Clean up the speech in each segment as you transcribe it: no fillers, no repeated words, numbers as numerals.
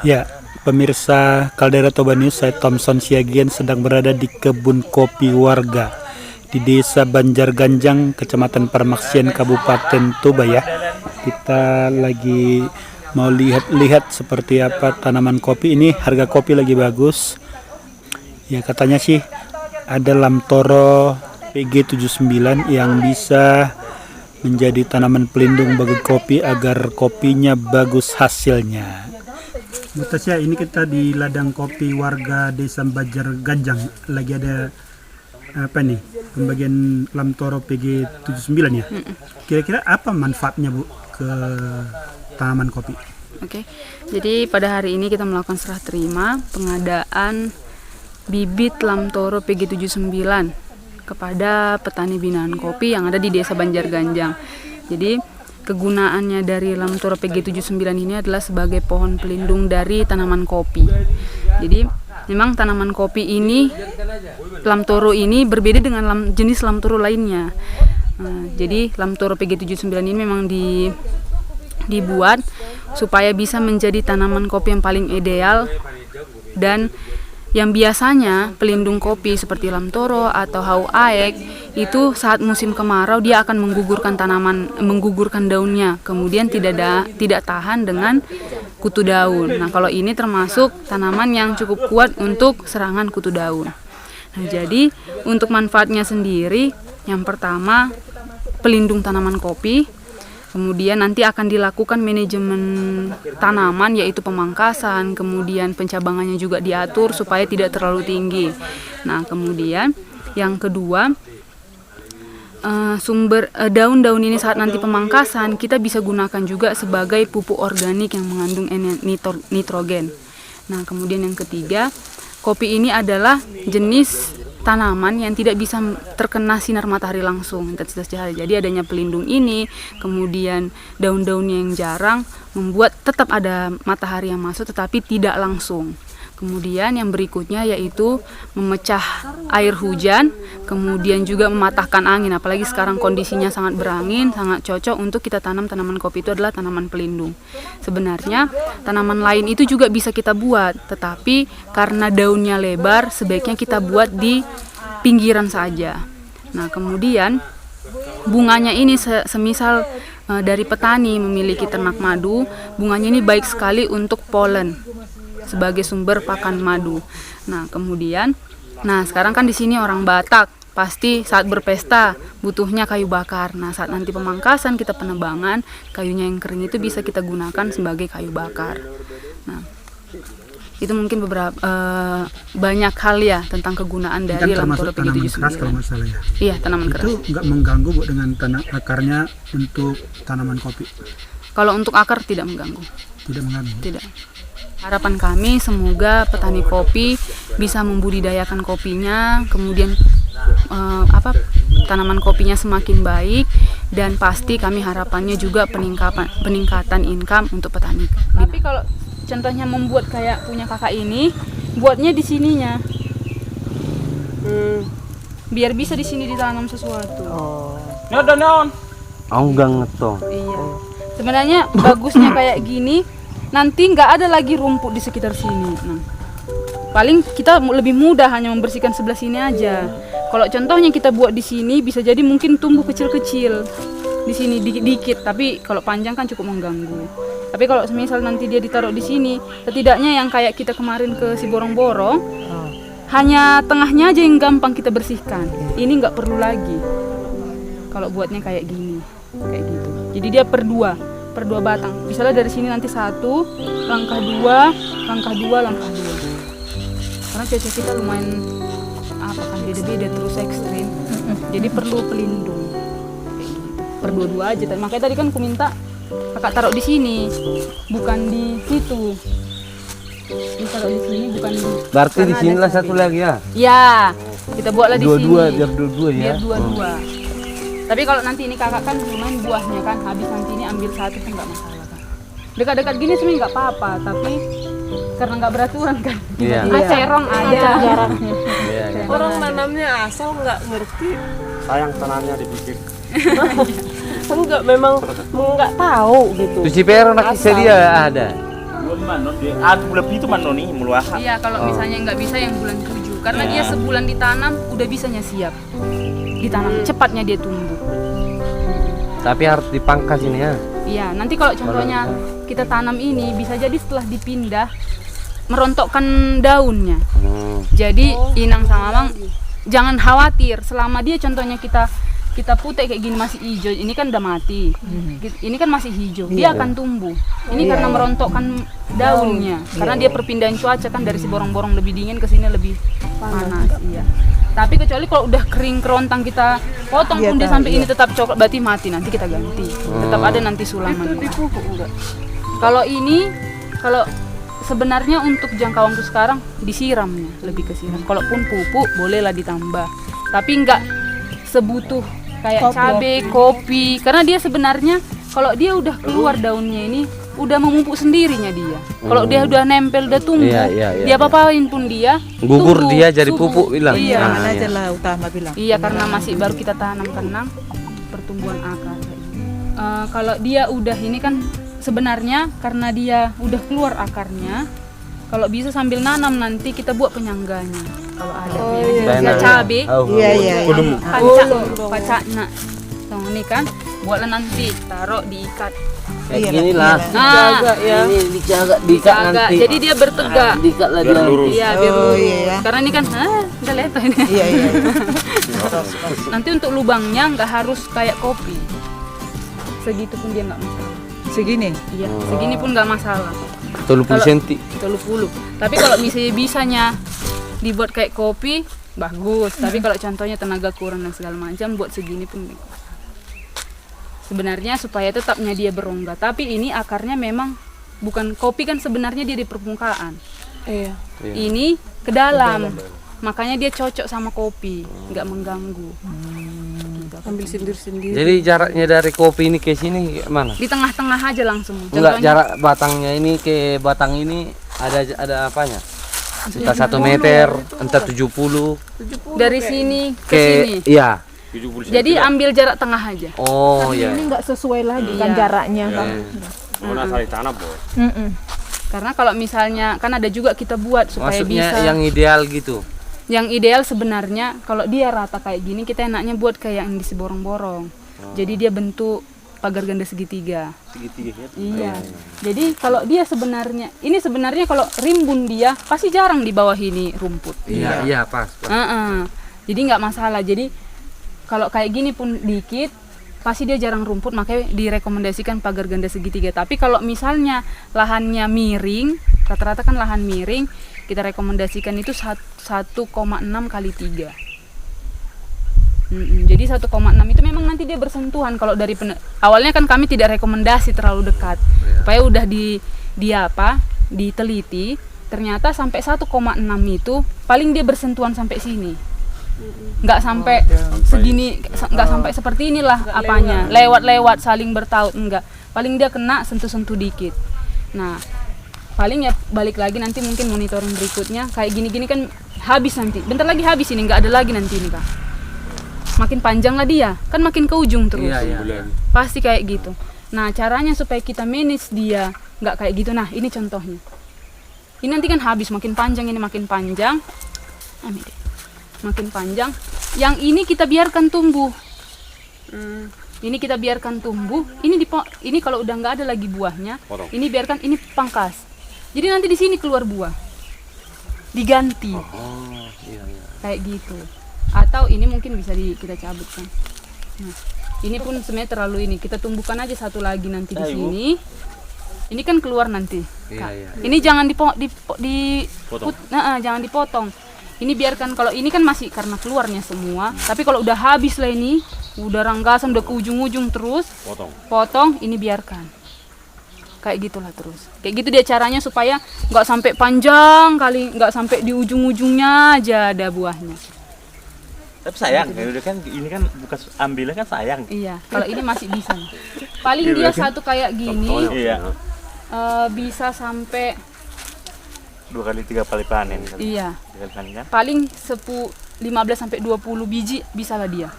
Ya, pemirsa Caldera Toba News, saya Thompson Siagian sedang berada di kebun kopi warga di Desa Banjarganjang, Kecamatan Parmaksian, Kabupaten Toba ya. Kita lagi mau lihat seperti apa tanaman kopi ini. Harga kopi lagi bagus. Ya, katanya sih ada Lamtoro PG79 yang bisa menjadi tanaman pelindung bagi kopi agar kopinya bagus hasilnya. Bu Tasya, ini kita di ladang kopi warga Desa Banjarganjang. Lagi ada apa nih? Pembagian Lamtoro PG79 ya. Kira-kira apa manfaatnya Bu ke tanaman kopi? Oke. Jadi pada hari ini kita melakukan serah terima pengadaan bibit Lamtoro PG79 kepada petani binaan kopi yang ada di Desa Banjarganjang. Jadi kegunaannya dari Lamtoro PG79 ini adalah sebagai pohon pelindung dari tanaman kopi. Jadi memang tanaman kopi ini, Lamtoro ini berbeda dengan jenis Lamtoro lainnya. Jadi Lamtoro PG79 ini memang dibuat supaya bisa menjadi tanaman kopi yang paling ideal, dan yang biasanya pelindung kopi seperti Lamtoro atau Hau Aek itu saat musim kemarau dia akan menggugurkan daunnya, kemudian tidak tahan dengan kutu daun. Nah, kalau ini termasuk tanaman yang cukup kuat untuk serangan kutu daun. Nah, jadi untuk manfaatnya sendiri, yang pertama pelindung tanaman kopi. Kemudian nanti akan dilakukan manajemen tanaman, yaitu pemangkasan, kemudian pencabangannya juga diatur supaya tidak terlalu tinggi. Nah, kemudian yang kedua, sumber daun-daun ini saat nanti pemangkasan kita bisa gunakan juga sebagai pupuk organik yang mengandung nitrogen. Nah, kemudian yang ketiga, kopi ini adalah jenis tanaman yang tidak bisa terkena sinar matahari langsung, intensitas cahaya. Jadi adanya pelindung ini, kemudian daun-daunnya yang jarang, membuat tetap ada matahari yang masuk tetapi tidak langsung. Kemudian yang berikutnya yaitu memecah air hujan, kemudian juga mematahkan angin. Apalagi sekarang kondisinya sangat berangin, sangat cocok untuk kita tanam. Tanaman kopi itu adalah tanaman pelindung. Sebenarnya tanaman lain itu juga bisa kita buat, tetapi karena daunnya lebar, sebaiknya kita buat di pinggiran saja. Nah, kemudian bunganya ini semisal dari petani memiliki ternak madu, bunganya ini baik sekali untuk polen sebagai sumber pakan madu. Nah, kemudian, sekarang kan di sini orang Batak pasti saat berpesta butuhnya kayu bakar. Nah, saat nanti pemangkasan kita penebangan, kayunya yang kering itu bisa kita gunakan sebagai kayu bakar. Nah, itu mungkin beberapa banyak hal ya tentang kegunaan dari Lamtoro PG79. Keras kalau nggak salah ya. Iya, tanaman keras. Itu nggak mengganggu Bu dengan akarnya untuk tanaman kopi? Kalau untuk akar tidak mengganggu. Tidak mengganggu. Tidak. Harapan kami semoga petani kopi bisa membudidayakan kopinya, kemudian tanaman kopinya semakin baik, dan pasti kami harapannya juga peningkatan income untuk petani. Tapi kalau contohnya membuat kayak punya kakak ini, buatnya di sininya, biar bisa di sini ditanam sesuatu. Anggang ngetong. Iya. Sebenarnya bagusnya kayak gini. Nanti nggak ada lagi rumput di sekitar sini. Nah, paling kita lebih mudah hanya membersihkan sebelah sini aja. Kalau contohnya kita buat di sini, bisa jadi mungkin tumbuh kecil-kecil di sini dikit-dikit. Tapi kalau panjang kan cukup mengganggu. Tapi kalau misal nanti dia ditaruh di sini, setidaknya yang kayak kita kemarin ke si borong-borong, hanya tengahnya aja yang gampang kita bersihkan. Ini nggak perlu lagi. Kalau buatnya kayak gini, kayak gitu. Jadi dia per dua batang. Misalnya dari sini nanti satu, langkah dua. Karena cuaca kita lumayan beda-beda terus ekstrim. Jadi perlu pelindung. Kayak gitu. Per dua aja. Makanya tadi kan aku minta kakak taruh di sini, bukan di situ. Ditaruh di sini bukan di. Berarti di sinilah satu lagi ya? Ya, kita buatlah di sini. Biar dua-dua ya. Biar dua-dua. Tapi kalau nanti ini kakak kan lumayan buahnya kan, habis nanti ini ambil satu kan nggak masalah kan. Dekat-dekat gini sebenarnya nggak apa-apa, tapi karena nggak beraturan kan. Iya. Cerong ada. Orang nanamnya asal nggak ngerti. Sayang tanahnya dibikin. Enggak, memang nggak tahu gitu. Tuh si Pero nak dia ada. Bulan itu mana nih meluaha. Iya, kalau misalnya nggak bisa yang bulan 7, karena dia sebulan ditanam udah bisanya siap ditanam, cepatnya dia tumbuh. Tapi harus dipangkas ini ya. Iya, nanti kalau contohnya kita tanam ini bisa jadi setelah dipindah merontokkan daunnya. Jadi Inang sama Mamang jangan khawatir selama dia contohnya kita putek kayak gini masih hijau, ini kan udah mati. Ini kan masih hijau, dia akan tumbuh. Ini karena merontokkan daunnya. Karena dia perpindahan cuaca kan dari si borong-borong lebih dingin ke sini lebih panas. Iya. Tapi kecuali kalau udah kering kerontang kita potong pun dia sampai ini tetap coklat, berarti mati, nanti kita ganti. Tetap ada nanti sulaman. Dipupuk enggak? Kalau ini, kalau sebenarnya untuk jangka waktu sekarang disiramnya, lebih ke siram. Kalaupun pupuk bolehlah ditambah, tapi enggak sebutuh kayak cabai, kopi, karena dia sebenarnya kalau dia udah keluar daunnya ini udah memupuk sendirinya dia. Kalau dia udah nempel, udah tumbuh, dia apa-apain pun dia Gugur tumbuh, dia jadi subur. pupuk bilang. Iya, Mana aja lah utama bilang. iya karena masih baru kita tanam kenang pertumbuhan akar. Kalau dia udah ini kan sebenarnya karena dia udah keluar akarnya, kalau bisa sambil nanam nanti kita buat penyangganya. Kalau ada ya cabai, Iya. pacaknya. Tuh ini kan buatlah nanti taruh diikat. Kayak gini lah. Nah, Ini dijaga dijaga. nanti. Jadi dia bertegak. Diikat lah Biar dia. lurus. Iya, biar lurus. iya. Karena ini kan udah leto ini. Iya. Nanti untuk lubangnya nggak harus kayak kopi. Segitu pun dia nggak masalah. Segini. Iya, segini pun nggak masalah. 30 senti. 30. Tapi kalau misalnya bisanya dibuat kayak kopi bagus. Tapi kalau contohnya tenaga kurang dan segala macam buat segini pun sebenarnya supaya tetapnya dia berongga. Tapi ini akarnya memang bukan kopi kan sebenarnya dia di permukaan. Iya. Ini ke dalam. Makanya dia cocok sama kopi, nggak mengganggu. Gitu. Ambil sendiri-sendiri. Jadi jaraknya dari kopi ini ke sini mana? Di tengah-tengah aja langsung. Enggak, jarak batangnya ini ke batang ini ada apanya? Entah 1 meter, entah 70 dari sini ke ke sini. iya. 70 Jadi ambil jarak tengah aja. Oh iya. Ini nggak sesuai lagi kan Iya. jaraknya kan. Oh, nah saling tanam, Boy. Karena kalau misalnya kan ada juga kita buat supaya Maksudnya bisa yang ideal gitu. yang ideal sebenarnya kalau dia rata kayak gini kita enaknya buat kayak yang di si borong-borong. Jadi dia bentuk pagar ganda segitiga. Segitiga ya. Iya. Jadi kalau dia sebenarnya ini sebenarnya kalau rimbun dia pasti jarang di bawah ini rumput. Iya, pas. Jadi nggak masalah. Jadi kalau kayak gini pun dikit pasti dia jarang rumput, makanya direkomendasikan pagar ganda segitiga. Tapi kalau misalnya lahannya miring, rata-rata kan lahan miring, kita rekomendasikan itu 1,6 kali 3. Jadi 1,6 itu memang nanti dia bersentuhan. Kalau dari awalnya kan kami tidak rekomendasi terlalu dekat, supaya udah diteliti, ternyata sampai 1,6 itu paling dia bersentuhan sampai sini. Nggak sampai segini, nggak sampai seperti inilah apanya, lewat saling bertaut, enggak, paling dia kena sentuh-sentuh dikit. Nah paling ya balik lagi nanti mungkin monitoring berikutnya kayak gini-gini kan habis nanti, bentar lagi habis ini, nggak ada lagi nanti ini Kak, makin panjang lah dia kan makin ke ujung terus. Pasti kayak gitu. Nah caranya supaya kita manage dia nggak kayak gitu, nah ini contohnya, ini nanti kan habis makin panjang, ini makin panjang, makin panjang. Yang ini kita biarkan tumbuh. Ini kita biarkan tumbuh. Ini kalau udah nggak ada lagi buahnya, ini biarkan, ini pangkas. Jadi nanti di sini keluar buah. Diganti. Kayak gitu. Atau ini mungkin bisa kita cabut kan. Nah, ini pun sebenarnya terlalu ini. Kita tumbuhkan aja satu lagi nanti di sini. Ini kan keluar nanti. Kak. Ini jangan jangan dipotong. Ini biarkan, kalau ini kan masih karena keluarnya semua, tapi kalau udah habis lah ini, udah ranggasan, udah ke ujung-ujung terus, potong, ini biarkan. Kayak gitulah terus. Kayak gitu dia caranya supaya nggak sampai panjang kali, nggak sampai di ujung-ujungnya aja ada buahnya. Tapi sayang, kan ini kan bukan ambilnya kan sayang. Iya, kalau ini masih bisa. Paling dia satu kayak gini, bisa sampai 2 kali 3 kali panen kan. Iya. 3 kali panen kan. Paling 15 sampai 20 biji bisa lah dia.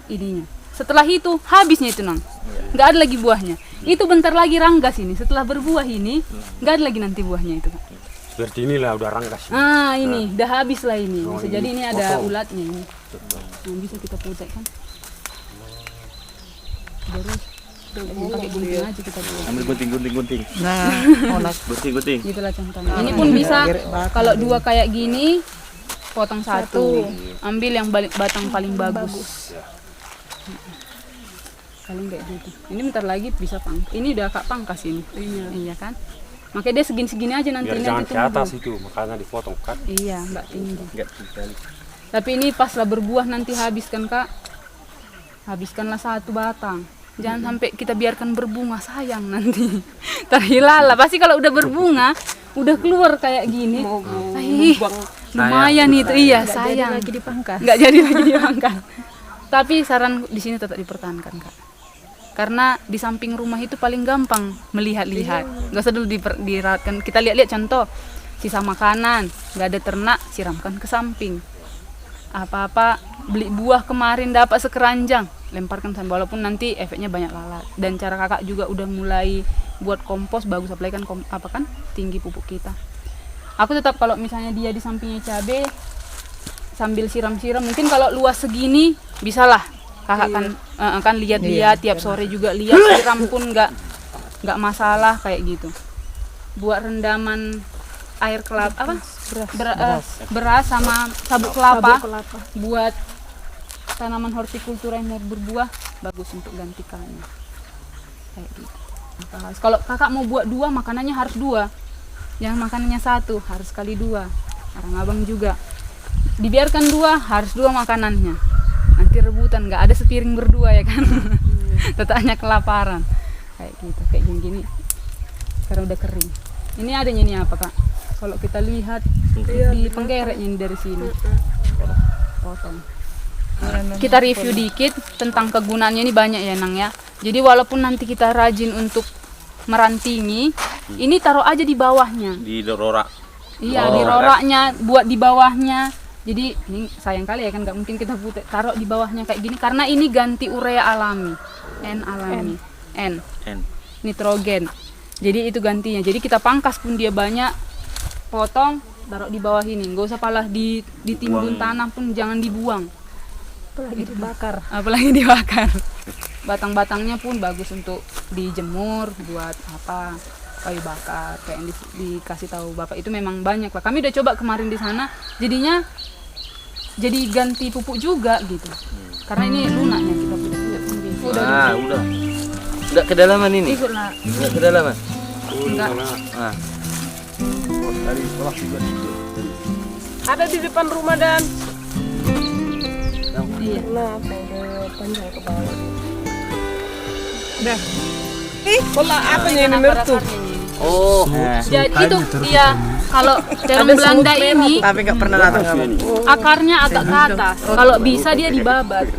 Ininya. Setelah itu habisnya itu nang, nggak ada lagi buahnya. Itu bentar lagi ranggas ini. Setelah berbuah ini, nggak ada lagi nanti buahnya itu. Kak. Seperti inilah udah rangkas. Ah ini, udah habis lah ini. Bisa jadi ini ada ulatnya ini. Yang bisa kita putek kan. Terus pakai gunting aja kita buat. Ambil gunting. Nah, olah. Gunting. Itulah contohnya. Ini pun bisa kalau dua kayak gini, potong satu. Ambil yang batang paling bagus. Paling kayak gitu. Ini bentar lagi bisa pangkas. Ini udah kak pangkas ini. Iya kan? Makanya dia segini-segini aja nanti. Biar jangan ke atas itu, makanya dipotong kan. Iya, nggak tinggi. Enggak tinggal. Tapi ini pas lah berbuah nanti habiskan kak. Habiskanlah satu batang. Jangan sampai kita biarkan berbunga, sayang nanti. Terhilang lah. Pasti kalau udah berbunga, udah keluar kayak gini. Lumayan itu, iya sayang. Lagi dipangkas. Nggak jadi lagi dipangkas. Tapi saran di sini tetap dipertahankan kak. Karena di samping rumah itu paling gampang melihat-lihat. Nggak usah dulu dirawatkan. Kita lihat-lihat contoh, sisa makanan, nggak ada ternak, siramkan ke samping. Apa-apa, beli buah kemarin dapat sekeranjang, lemparkan sana. Walaupun nanti efeknya banyak lalat. Dan cara kakak juga udah mulai buat kompos, bagus apalagi kan tinggi pupuk kita. Aku tetap kalau misalnya dia di sampingnya cabai, sambil siram-siram, mungkin kalau luas segini bisalah kakak kan lihat-lihat tiap sore juga lihat, siram pun nggak masalah kayak gitu. Buat rendaman air kelapa beras sama sabuk kelapa buat tanaman hortikultura yang mau berbuah, bagus untuk gantikannya kayak gitu. Kalau kakak mau buat dua, makanannya harus dua, jangan makanannya satu, harus kali dua. Orang abang juga dibiarkan dua, harus dua makanannya, nanti rebutan, nggak ada sepiring berdua ya kan. Tetapnya kelaparan kayak gitu, kayak gini karena udah kering. Ini adanya ini apa kak, kalau kita lihat di penggereknya ini dari sini potong. Kita review dikit tentang kegunaannya, ini banyak ya nang ya. Jadi walaupun nanti kita rajin untuk merantingi, ini taruh aja di bawahnya. Di rorak. Iya, di roraknya, buat di bawahnya. Jadi ini sayang kali ya kan, nggak mungkin kita taruh di bawahnya kayak gini karena ini ganti urea alami, N nitrogen. Jadi itu gantinya. Jadi kita pangkas pun dia banyak, potong, taruh di bawah ini. Nggak usah palah ditimbun tanah pun jangan dibuang. Apalagi dibakar. Batang-batangnya pun bagus untuk dijemur buat apa? Kayu bakar kayak yang dikasih tahu bapak itu memang banyak lah. Kami udah coba kemarin di sana, jadinya jadi ganti pupuk juga gitu. Karena ini lunaknya kita Udah. Enggak kedalaman ini. Ikutlah. Enggak kedalaman. Enggak. Ah. Ada di depan rumah dan Iya. nah udah panjang ke bawah. Dah. Pola apanya ini mertu? Oh, Jadi itu dia kalau terong Belanda ini Tapi nggak pernah datang kamu. akarnya agak ke atas. Kalau bisa dia dibabat.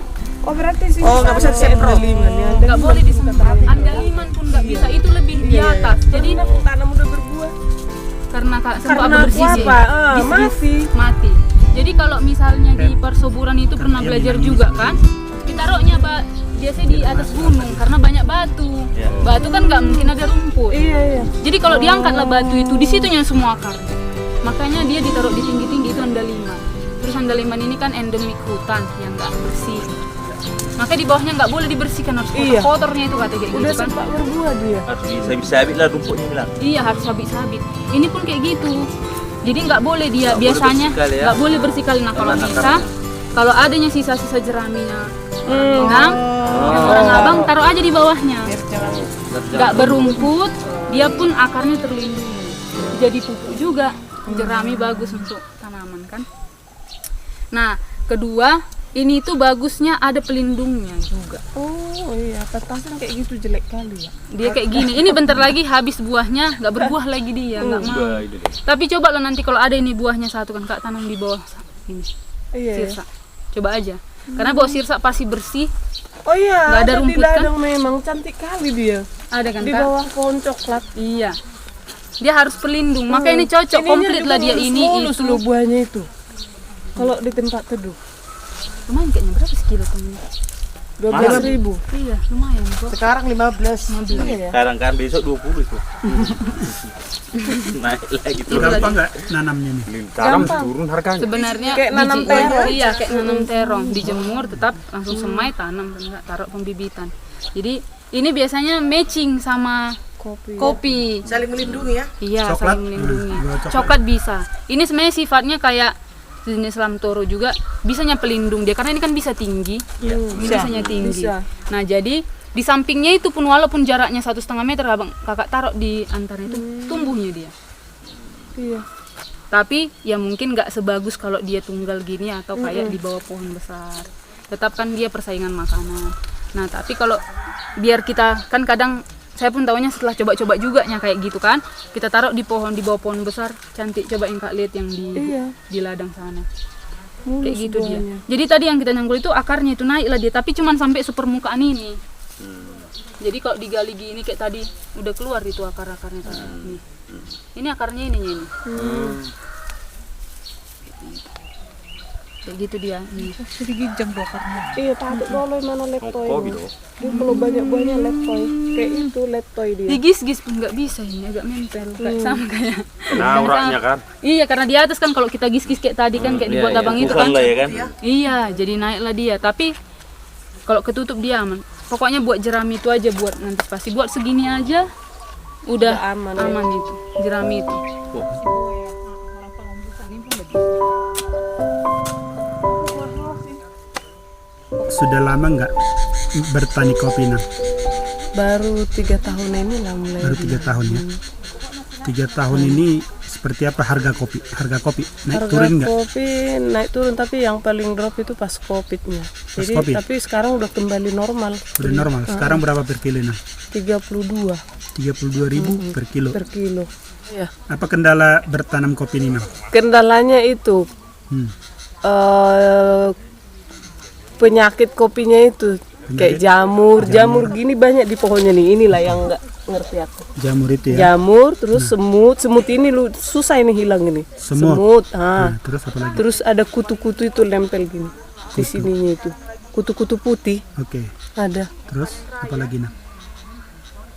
Oh berarti sih. Oh, nggak bisa disemprot. Nggak boleh disemprot. Andaliman pun nggak bisa. Itu lebih di atas. Jadi Tanam udah berbuah. karena semua Karena bersih sih, apa? Mati. Jadi kalau misalnya di persuburan itu pernah belajar juga kan, ditaruhnya biasanya di atas gunung karena banyak batu. Batu kan nggak mungkin ada rumput. Iya. Jadi kalau diangkatlah batu itu, di situnya semua akar. Makanya dia ditaruh di tinggi-tinggi, itu andaliman. Terus andaliman ini kan endemik hutan yang nggak bersih. Makanya di bawahnya nggak boleh dibersihkan, harus kotor-kotornya itu kata kayak Udah gitu kan. sempat berbuah dia. Harus disabit-sabit lah rumputnya bilang. Iya, harus sabit-sabit. Ini pun kayak gitu. Jadi nggak boleh dia, Nggak boleh biasanya bersih kali ya. nggak boleh bersih kali. Nah kalau Karena bisa, akarnya. kalau adanya sisa-sisa jeraminya orang orang abang taruh aja di bawahnya. Nggak berumput, dia pun akarnya terlindungi. Jadi pupuk juga, jerami bagus untuk tanaman kan. Nah kedua, ini tuh bagusnya ada pelindungnya juga. Oh iya, petasan kayak gitu jelek kali ya. Dia kayak gini, ini bentar lagi habis buahnya, nggak berbuah lagi dia, nggak mau. Tapi coba lo nanti kalau ada ini buahnya satu kan kak, tanam di bawah ini Iya. sirsa. Coba aja, karena bawah sirsa pasti bersih. Oh iya, Nggak ada di rumput, kan? ladang memang cantik kali dia. Ada kan Di kak? bawah pohon coklat. Iya. Dia harus pelindung, makanya ini cocok, Ininya komplit juga lah dia ini mulus itu. loh buahnya itu. Kalau di tempat teduh. Lumayan kayaknya berapa sekilo temen? 12.000. Iya, lumayan kok. Sekarang 15. Iya ya. Sekarang kan besok 20 itu. Naik lagi terus. Gampang nggak nanamnya nih? Sekarang turun harganya. Sebenarnya Kayak nanam biji- terong. Iya, kayak nanam terong, dijemur tetap langsung semai tanam, enggak taruh pembibitan. Jadi ini biasanya matching sama kopi. Saling melindungi ya. Iya, Coklat? saling melindungi. Dua coklat. Coklat bisa. Ini sebenarnya sifatnya kayak jenis lamtoro juga, bisanya pelindung dia karena ini kan bisa tinggi. Ini bisanya tinggi. Bisa. Nah, jadi di sampingnya itu pun walaupun jaraknya 1,5 meter, abang kakak taruh di antaranya itu tumbuhnya dia. Iya. Tapi ya mungkin nggak sebagus kalau dia tunggal gini atau kayak di bawah pohon besar. Tetap kan dia persaingan makanan. Nah, tapi kalau biar kita kan kadang saya pun tahunya setelah coba-coba juga nya kayak gitu kan. Kita taruh di bawah pohon besar, cantik. Cobain Kak lihat yang di ladang sana. Kayak gitu dia. Jadi tadi yang kita nyanggul itu akarnya itu naik lah dia, tapi cuman sampai sepermukaan ini. Jadi kalau digali gini kayak tadi udah keluar itu akar-akarnya tadi. Nih. Ini akarnya ini. Kayak gitu dia. Nih. Iya, tahu dulu mana leptoy. Kopi dong. Dia kalau banyak leptoy. Kayak itu leptoy dia. Digis-gis pun nggak bisa ini, agak nempel kayak sama kayak. Nah, uratnya kan. Iya, karena di atas kan kalau kita gis-gis kayak tadi kan kayak dibuat abang itu Bukan kan. lah ya kan. Iya, jadi naiklah dia. Tapi kalau ketutup dia aman. Pokoknya buat jerami itu aja buat antisipasi. Buat segini aja udah aman itu. Jerami itu. Sudah lama nggak bertani kopi Nang? Baru 3 tahun ini lah mulai. Baru 3 tahun ya. 3 tahun ini seperti apa harga kopi? Harga kopi naik Harga turun nggak? kopi naik turun, tapi yang paling drop itu pas Covidnya. Jadi Covid. tapi sekarang udah kembali normal. Udah normal. Sekarang berapa per kilo Nang? 32 32.000 per kilo. per kilo. Ya. Apa kendala bertanam kopi ini Nang? Kendalanya itu penyakit kopinya itu kayak jamur gini banyak di pohonnya nih. Inilah yang nggak ngerti aku. Jamur itu ya. Jamur, terus semut ini susah ini hilang ini. Semut. Ah. Nah, terus apa lagi? Terus ada kutu-kutu itu nempel gini di sininya itu. Kutu-kutu putih Oke. ada. Terus apa lagi Nang?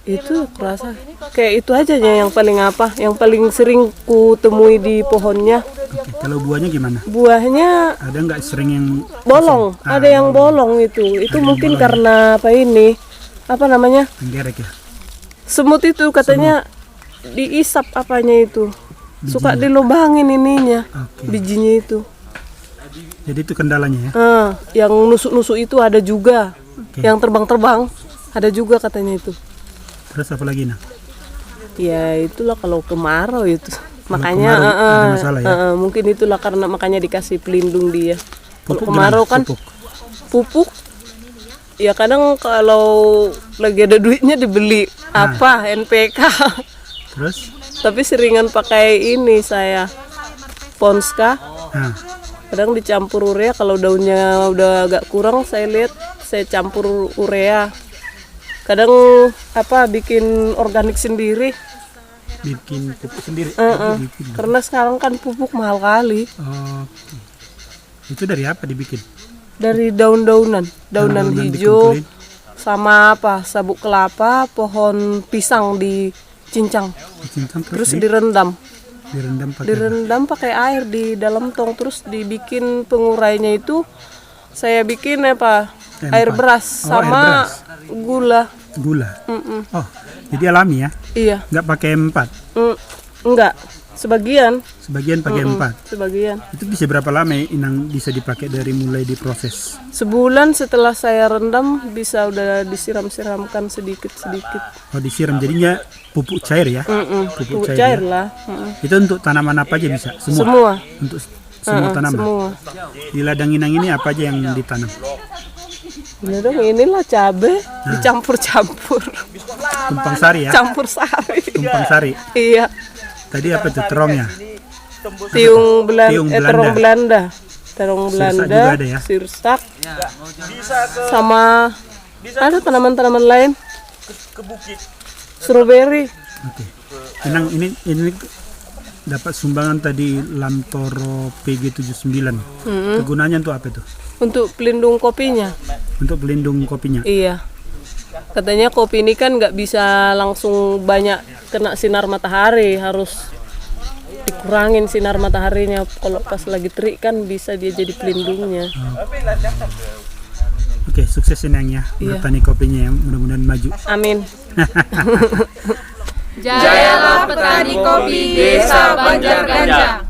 Itu kerasa kayak itu aja yang paling yang paling sering ku temui di pohonnya. Oke. Kalau buahnya gimana? Buahnya Ada nggak sering yang bolong, kosong? ada yang bolong itu mungkin karena apa ini, apa namanya, Penggerek ya. semut itu katanya diisap apanya itu, suka dilubangin ininya, Oke. bijinya itu. Jadi itu kendalanya ya. Yang nusuk-nusuk itu ada juga, Oke. yang terbang-terbang ada juga katanya itu. Terus apa lagi Nang? Ya itulah kalau kemarau itu, Kalau makanya kemarau ada masalah ya. mungkin itulah karena makanya dikasih pelindung dia. Kalau Pupuk kemarau gimana? kan pupuk, ya kadang kalau lagi ada duitnya dibeli apa NPK. Terus? Tapi seringan pakai ini saya Ponska. Nah, Kadang dicampur urea, kalau daunnya udah agak kurang saya lihat saya campur urea. Kadang bikin organik sendiri. bikin pupuk sendiri. Bikin. Karena sekarang kan pupuk mahal kali. Oke. Itu dari apa dibikin? Dari daunan Daunan hijau dikumpulin. sama sabuk kelapa, pohon pisang dicincang. Dicincang Terus terus direndam direndam pakai air di dalam tong, terus dibikin pengurainya itu saya bikin air beras Oh, air sama beras. gula. gula. Oh, jadi alami ya? Iya. Nggak pakai 4. Enggak, sebagian Pakai 4. sebagian. Itu bisa berapa lama Inang bisa dipakai dari mulai diproses? Sebulan setelah saya rendam bisa udah disiram-siramkan sedikit-sedikit. Oh, disiram jadinya pupuk cair ya? Pupuk cair cair ya? lah. Itu untuk tanaman apa aja bisa? Semua. Semua. Untuk semua tanaman. Semua. Di ladang Inang ini apa aja yang ditanam? Ini dong, inilah cabe dicampur-campur. Tumpang sari ya? Campur sari. Tumpang sari. Iya. Tadi apa itu terongnya? Tiung Belanda. Belanda. Terong Sirsak Belanda, juga ada ya? sirsak. Sama ada tanaman-tanaman lain. Strawberry. Oke. Inang ini dapat sumbangan tadi Lantoro PG79. Kegunaannya untuk apa itu? Untuk pelindung kopinya. Untuk pelindung kopinya. Iya. Katanya kopi ini kan nggak bisa langsung banyak kena sinar matahari, harus dikurangin sinar mataharinya. Kalau pas lagi terik kan bisa dia jadi pelindungnya. Oke, sukses Neng ya. Iya. Bertani kopinya ya, mudah-mudahan maju. Amin. Jayalah petani kopi Desa Banjarganja.